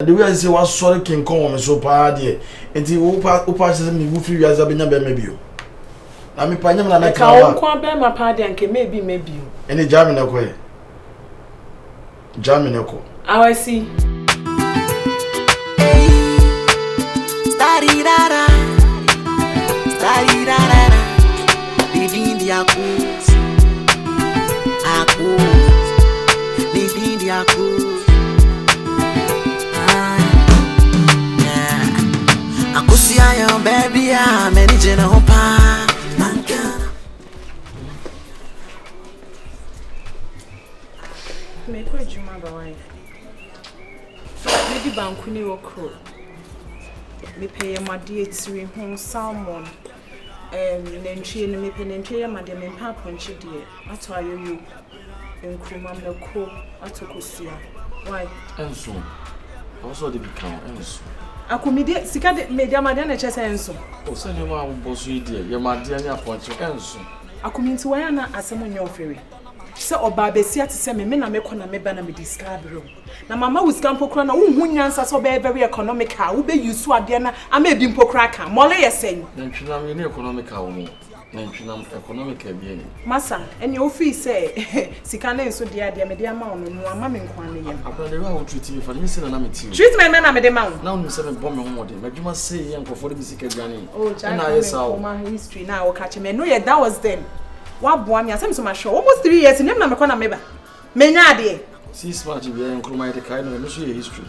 The way I say was sorry king come me so pa de. Enti wo pa se me wo free wiaza benya be mabio. Na me pa nyam na ka wo kwa be ma pa de anke maybe mabio. Eni jam na ko e. Jam na ko. I see. Starirara. Living the acus. Living the acus. Akusia yo baby ya manage na hopa mankana. Me ko juma ba wai. Me di banku ni okro. Me pay my dietary home salmon. Nentwie no me pay nentwie ya made me pa ponche die. Ato ayoyo. Enkruma me ko atokosia. Why? Enso. Also the become enso. Akomide sika de media made na chese enso. O se ne ma boso ide ye made ani aponche enso. Akominti waya na asemo nya ofere. Se oba besia te se me na me kona me ba na me describe ro. Na mama wo sika mpokra na wo hu nyansa so be very economical. Wo be use ade na ama ebi mpokra ka. Mole yesen. Na ntwina me ni economical wo mo. Na ntwina economical bi ani. Masa, eni ofi se sika na enso de ade me de ama ono no ama me nkwa ne yam. Abra de wa wo treat me fa me se na me ti. Treatment me na me de ma wo. Na wo se me bom me ho de. Madwuma sei ye nkofo de bi sika dwane. Oh, na yes my history na wo catch me. No yeah, that was then. Wa boa me asem so ma show almost 3 years nem na me kona me ba. Me nya ade. 6 March bi en kroma ite kai no so ye history.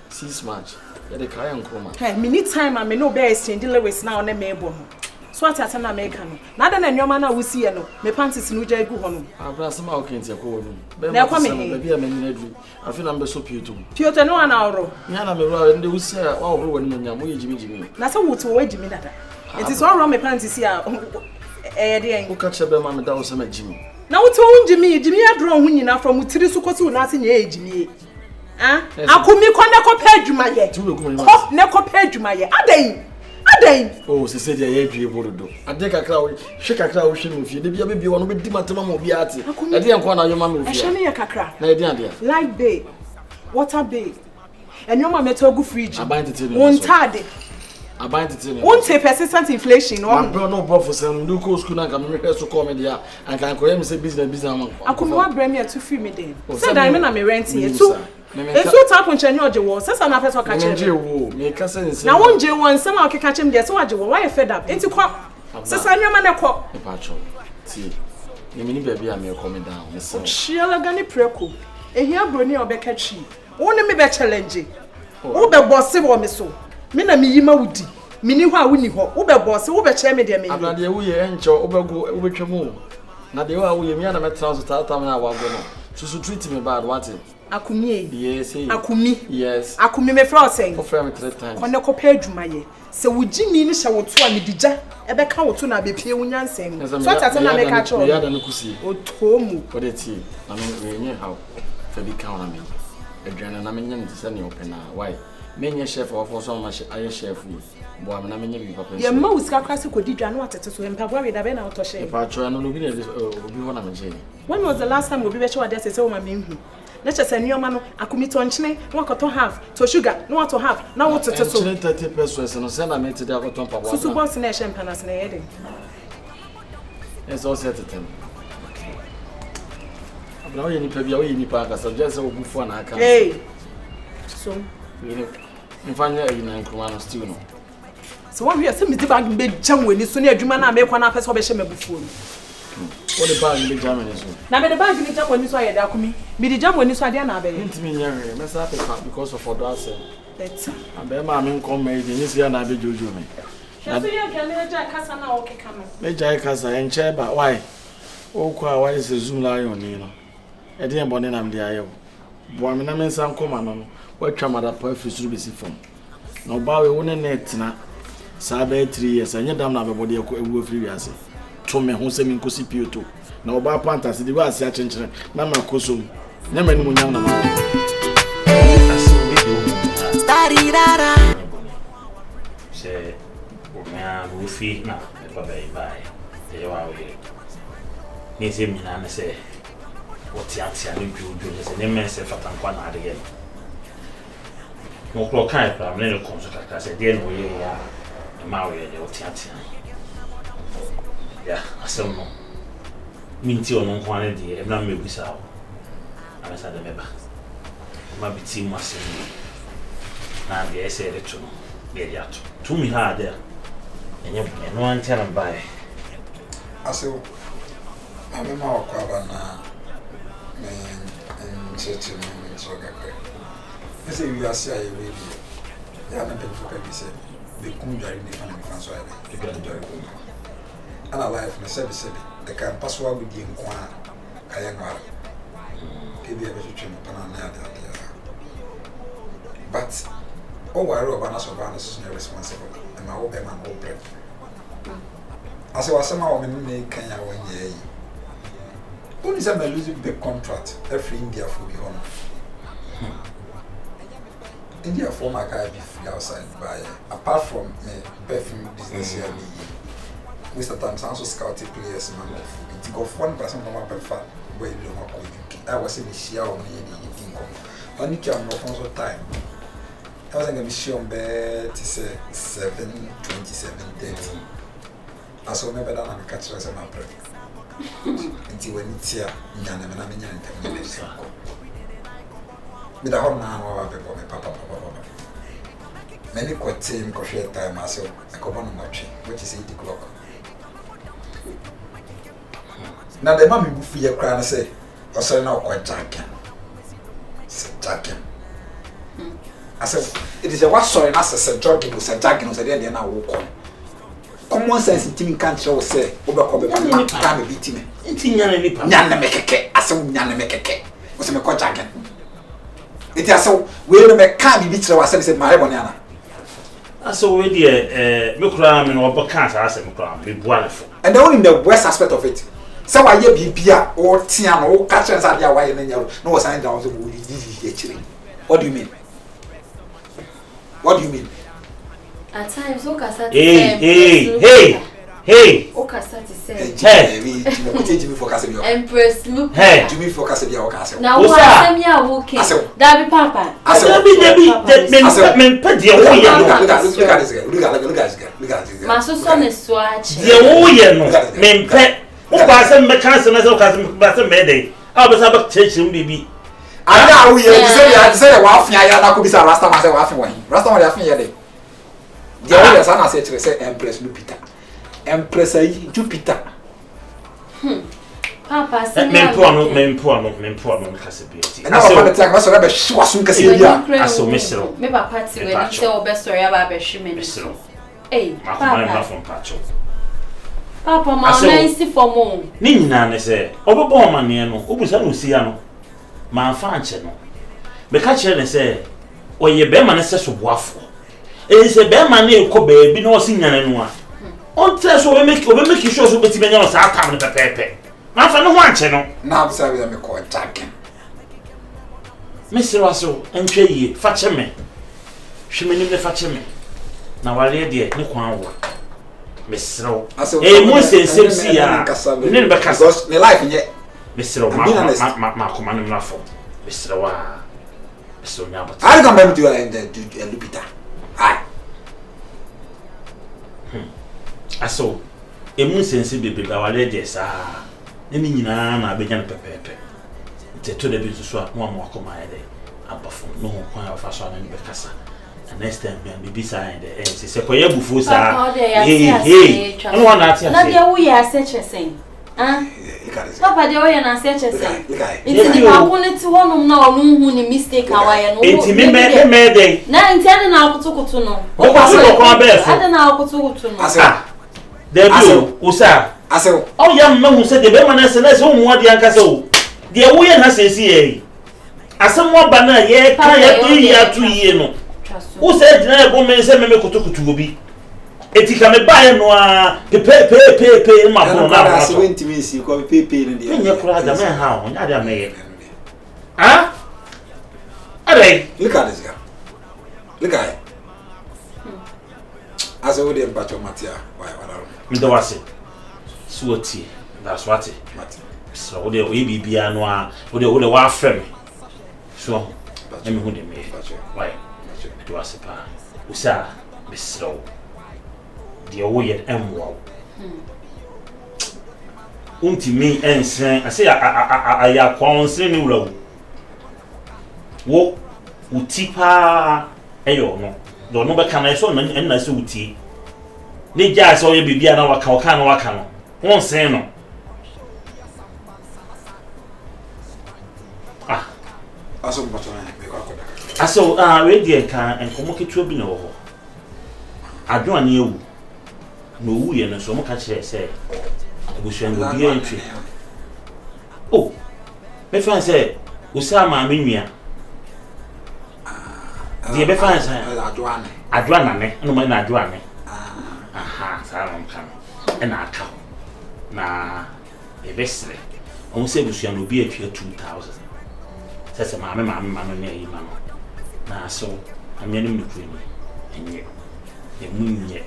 6 March. Ya de kai en kroma. Hey, me need time and me no be exchange lyrics now na me ebo ho. So what ata na America no. Na da na nyoma na wusi ye no. Me panties no gya gu ho no. Abra se ma okenti akọ wonu. Be Na kwa me he. Be me ni adu. Afi na mbe so pieto. Pieto no ana oro. Nya na me ro nde wusi a wa obro wani nya mo ye jimi. Na se wuto wa jimi dada. It is all wrong me panties here. De en. Wo ka che be ma me da wo se ma jimi. Na wuto jimi adro ho nyina from utiri so kosi na ase nya jimi. Ah? Akumi ko ne ko pa adwuma ye. Ko ne ko pa adwuma ye. Aden. Oh, se se dia ye dwe borodo. Ade kakra wo, hwe kakra wo hwe no fie. De bia be wo no be di matema mo bia ate. Ade enko na yoma me fie. Ehwe ne ye kakra. Na ade ade. Light bay. Water bay. Enyoma meto agu fridge. Aban tete no. Won tade. Aban tete no. Won te persistent inflation no. Ma bro no bro for sem do ko school na ka me hwe so call me dia. Anka anko ye me say business man. Akumi wa bra me to free me den. Say dan me na me rent ye too. Eso tap on chenye oje wo sesa na person ka chere. Nje wo, me ka say nse. Na won je won nsem a okeka chem de se waje wo why fed up. Enti kwa sesa nyoma ne kwa. E pa cho. Ti. Ye me ni bia bia me come down. Me say. Chiala gani preko. Ehia broni obeka chi. Woni me be challenge. Wo be boss wo me so. Me na me yima wudi. Mini ho a woni ho. Wo be boss wo be chere me de me. Ablade wo ye enche wo be go wo betwa mu. Na de wo ye me na me transfer tata me na wa go no. So treat me bad what it. Akumi. Yes. Akumi. Yes. Akumi me fra osen. Ko fra me 3 times. Ko ne ko pa adwuma ye. Se wugimi ni hye woto a medija e be ka woto na be pie wunyansem. So tata na me ka cho. Ya da no kusi. Otomu. For the tea. I mean we how. For be count on me. Adwana na me nyam ti se ne open na. Why? Me nye chef of so ma aye chef ni. Bo am na me nye bi papa. Ye ma usika kwase ko didwa no atete so mpabwa we da be na oto she. Pa cho no bi na obi ho na me je. When was the last time obi be che wade say o ma me hu? Na chese nyoma no akumi to nchene no akoto half to sugar no ato half na wo tete so 30 pesos no se na me te da akoto mpabwa. Susu boss na e champagne na ye de. It's all set to Abra we ni pa bia we ni pa aka so just obufu na aka. Hey. So ni mfanya ina nkruma no still no. So what we are say me di bag be jam we ni so na adwuma na me kwa na pese obehye mabufuo no. What the bag in the Germany so? Na me the bag ni jam woni so aye da akumi. Me di jam woni so ade na abe. Ntimi nyare, me sa paper because of odo ase. Better. Abe ma me nkom me di nisi na abe jojo me. Na so ye kan me ja kasa na o keka no. Me ja kasa enche ba why? O kwa why se zoom lion ni no. E de mbone na me de aye. Bo me na me nsa nkoma no. Watwa mada pa fisuru besi fom. Na oba we wona net na sa ba 3 years anya dam na be bode ewu afiri wiase. To me ho se me nkosi pieto. Na oba panta se di wa ase achenchere na ma kosom. Na ma ni munyam na ma. Starirara. Se o mea rufi na e pa bai bai. E wa we. Ni se mi na se o ti atia ni juju se ne men se fatankwa na ade ye. no clock kind of no contract. I said, dear, no, yeah, the Maui, the Otiatia. Yeah, I still know. Minty on one day, and not maybe so. I said, remember. My team was saying, now the essay to get out. To me, hard there. And you no one tell them by. I said, I'm more covered now. And church and so I say, we are saying, they haven't been for me. Say, they come during the family France. They got a joy. And I life, I said, the can pass what we did in Kwana. I am out. Maybe I was trying to plan. But all I wrote about us is not responsible, and my old man will break. As I was somehow in Kenya when ye. Only some are losing big contract every India for be on. India for my guy be free outside by apart from me perfume business here. Mr. Thompson also scouted players in my life. It's got 1% of my prefer where you don't want to. I was in the share of me income. Only came no funds of time. I was going to show on bed to say 7:27:30. I saw never done and catch us on my break. Until when it's here, Yana and I'm in with a whole now of papa. Many quite same crochet time myself. I come on watching, which is 8 o'clock. Now the mammy will feel crying and say, or so now quite jacking. Jacking. I said, it is a what sorry, and I said, jogging was a jacking was a day and I walk on. Common sense in Timmy can't show say, overcome the time beating me. It's in Yana make a cake, I said, Yana make a cake. Was a quite jacking. It is so, we'll make can't be beaten ourselves in my banana. I saw already Mukram and Obercans, I said, Mukram, be wonderful. And only the worst aspect of it. So I hear BPA or Tian or catchers at your way and no sign down the wood actually. What do you mean? What do you mean? At times, Okasa Hey! Okasa to say, Jimmy for Cassio. Empress look, Jimmy for Cassio Castle. now what I'm here walking. That be Papa. I said, look at this. My son is swatch. Men pet. Who was some mechanical as a Mayday? I was about to teach him, baby. I know we said a wife, I could be a Rasta myself. Rasta, I think the other son I said to say Empress Lupita. Empress Jupiter. Papa, men poor, Cassidy. And now the time was a swasum Cassidia. I saw Mr. Maybe a party when you say best story about Beshim. Hey, Papa from Pacho. Papa, my nice for more. Nina, say, Oberborn Maniano, Obusanusiano, my fancy. Because you say, or your bearman is such a waffle. It is a bearman named Kobe, be no singing anyone. On test will make you show so between us. I'll come with a pepe. My friend, no one channel. Now, sorry, I'm a court jacking. Mr. Russell, and Jay, fetch me. She may never fetch me. Now, I lady, no one. Miss Row, a more sincere, never cast the life yet. Mr. Markham, and Raffle. Mr. Wa, Mr. Nabot. I don't remember to a Lupita. I saw a more sensible our lady, sir. Any I began pepe. It's to the business swap one more command. I perform no point of fashion in the Casa. And next time, be beside the end. It's a poya before, sir. Hey, no one at you. We are such a saying. Papa, the way and such a saying. It's the opponent to one no who mistake Hawaii. It's me, May. Now, intending our to know. Oh, I don't know to know. There you, Usa. I said, oh, young man who said the Beman and that's home what the Ancaso. The away and has a as someone banner, yea, can't 2 years. No. Who said the woman said, Mamma to be? It can buy no pay my phone. I went to miss you, call pay in the man. How? Another maid. Ah? Look at this girl. Look at it. As I would have batch of Matia. Midawasi. Swati. That's what it. So the way be no with the wife frame. So let me who they made. Why? do asepa usa besro de wo ye emwo untimi ensen ase aya kwanse ni wura wo utipa eyo no do no be kana so na se uti ne ja so ye bibia na waka no won sen no aso botona me kwa koda aso we die kan enkomo ketu bi na wo ho adwo na ewu no wu ye no so mo ka kire se abusuan go bi entwe oh me fan se usama menua die be fan se adwana ne no ma na adwane aha sa ron kan e na aka na e besre on se abusuan go bi etwe 2000 sese maame ne yi ma no na so amene mu kuri ni enye e munye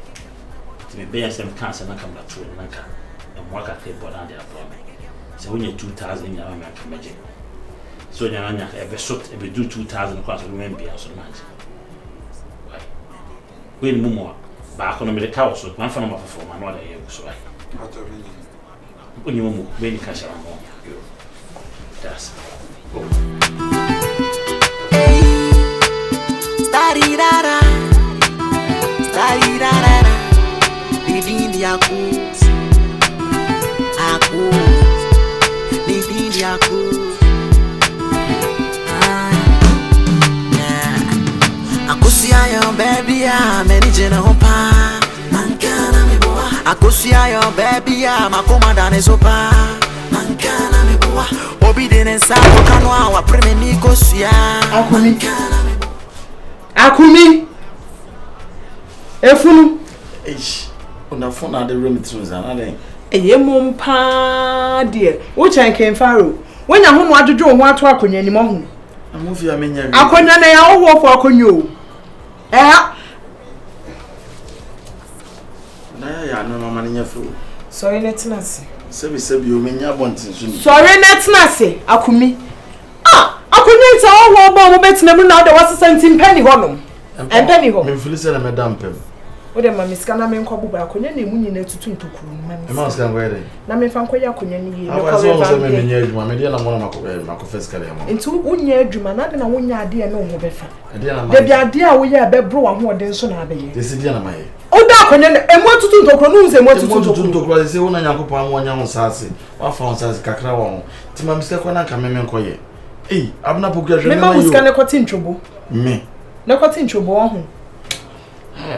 ti me be yasem kansa na kamla to na ka e mo aka ke boda de abome se wonye 2000 ya ma ka meje so nya nya e be shot e be do 2000 kwa so me bia so manje wai we ni mo ba ko no me de ka so man fa no ma fofo ma no da ye so wai onye mo we ni ka sha mo das Starirara, Didi Akus, Didi Akus. Akusia yo baby ya menijena hopa, mankana me boa. Akusia yo baby ya makomanda ne sopa, mankana me boa. Obi dene sa kanwa wa premeni kosia. Akumi efunu ona phone ade remittance ana den eye mompa de wo chan ken faro wonya ho no adwodwo ho ato akonya ni mo ho amofi amenya bi akonya na ya ho fo akonya o na ya no mama nya fo sorry netinase sebi o menya bontin so ni sorry netinase akumi akonya ta ho ba mo betina mu na de wasesa ntim penny honom penny ho me feel say na madam pem o de ma miska na me nkobu ba akonya na emu nyina tutu ntokuru ma mi ma ska ngwede na me fa nkoya akonya ni ye me ko so me menya adwuma me de na mo na mako fiskal ya mo nti unya adwuma na de na wonya ade na wo befa ade na ma de bia ade a wo ye bebro wa ho ode nso na abaye de si de na ma ye o da akonya na emu tutu ntokuru no nse emu tutu ntokuru de se wona nyankopon am wonya ho sase wa fa ho sase kakra wa ho ti ma miska ko na ka me nkoye abna pokya hwe me ma muska ne kwati ntwobo me ne kwati ntwobo ho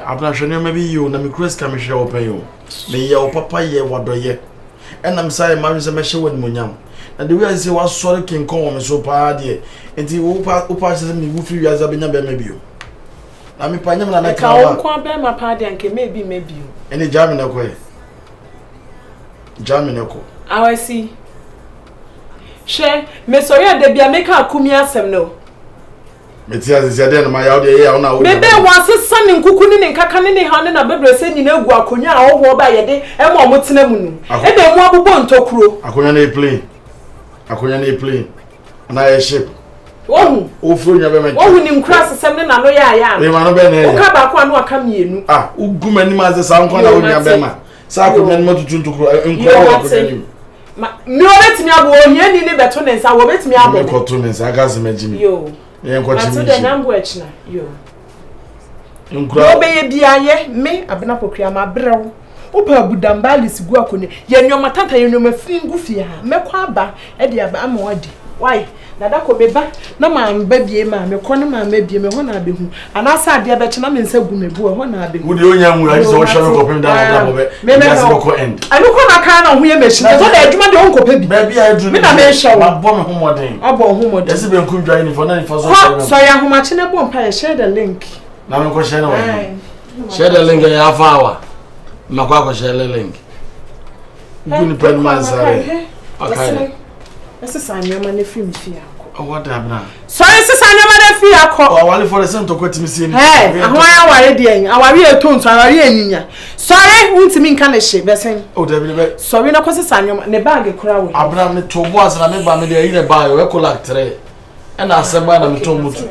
abna hwe ne ma bi yo na me cross ka me hwe open yo me ye o papa ye wadoye enam sai ma hwe se me hwe wani munyam na de we say wa sori kin kon wo me so pa de enti wo pa se me wu free yaza benya be ma bi yo na me pa nyam na ka wo kwa be ma pa de anke me bi yo eni jami na ko awasi she me sorry ade bia make akumi asem no meti azise de na ma ya de ya na wo me be wasesa ne nkuku ne nkaka ne ha ne na bebre se nyina egu akonya a wo ba ye de e mo motena mu nu e de mu abubo ntokuro akonya na plane na ye ship wohu ofro nya be me wohu ni nkura sesem ne na no ya me ma no be na ya ka ba ko anu aka mienu uguma ni ma ze sa nko na wo nya be ma sa akonya ni matutu ntokuro nkura wo akonya ni mi obetimi abo ohia ni beto ne nsa wo betimi abo me ko to me nsa aka se majimi yo ye nko chimi ati de nambo echina yo nkura obe ye biaye me abena pokria ma brew opa budambali sigu akone ye nyoma tanta ye nyoma fingu fia mekwa aba e de aba ama wadi why nada ko beba na ma mba bie ma me ko na ma ma bie me ho na abehu anasa ade be chena me nsa gu mebu ho na abehu wo de onya nwu ayi so wo hwe ko pem da na mo be yes ko end ani ko na kan na ho ye machine so da adwuma de ho ko pe bi ba bia adru me na me hwe ma bo me ho modern abo ho modern yes be nkum dwa ni for na ni for so ya ho ma chene bo mpa ye share the link na me ko share na wo share the link ya fa awa ma ko share the link guni pen man sare okay ese sanyama ne film fia ko what abna so ese sanyama ne fia ko wale for the center ko timisi ni ahwa aware de en aware etonto aware anyinya sorry untimi nka ne hye besen o da bi be sorry na ko se sanyama ne bag kura wo abna me to bo asana me ba me de yi ne ba yo e collect 3 e na asem ba na me to mutu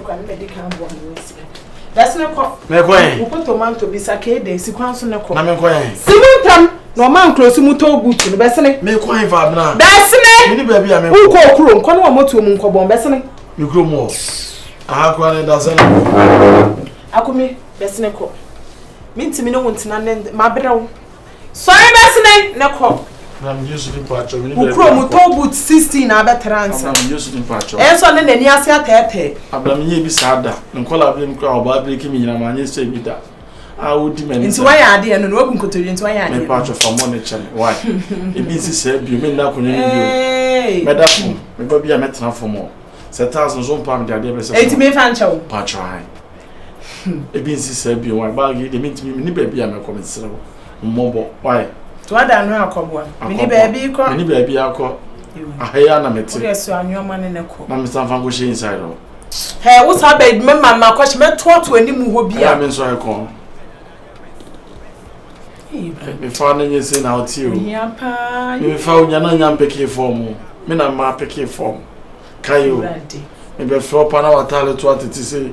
That's no co. Me kwen. We put tomato bisake de si kwan so ne ko. Na me kwen. Simuntam no man close mu to boot no besene. Me kwen fa bna. Besene. Me ni baby a me. Wo ko okuro nko no moto mu nko bon besene. Me kuro mo. Aha kwa ne da sana. Akumi besene ko. Mintimi no wontina ne mabrew. Sorry besene ne ko. I'm used to pacho. Ukuro mu to boot 16 na betransa. I'm used to pacho. So ne nani ase atete. Abram ye bi sada. Nkola bi nkra oba breki mi nyina ma nye se bi da. A wodi mani. Nti why ade no obu nkotori nti why ade. Me pacho for money chen. Why? E bi si se bi me na konyo bi. Me da fo. Me ba bi a metna fo mo. 7,000 zo pam de ade be se. Eti me fa nchew. Pacho hai. E bi si se bi why ba gi de mintimi ni ba bi a me komensere. Mmobo. Why? To ada no akobwa. Mini baby ko. Mini baby akọ. Ahaya na meti. Wo so anwoma ne ko. Na me sanfa go she inside o. Hey, wo sa bed me mama ko she me to anim ho bia. Ya me so akọ. Me fa na nye se na oti o. Ya pa. Me fa onya na nya mpeke form. Me na ma peke form. Kayo. Me be fro pa na watale to atiti se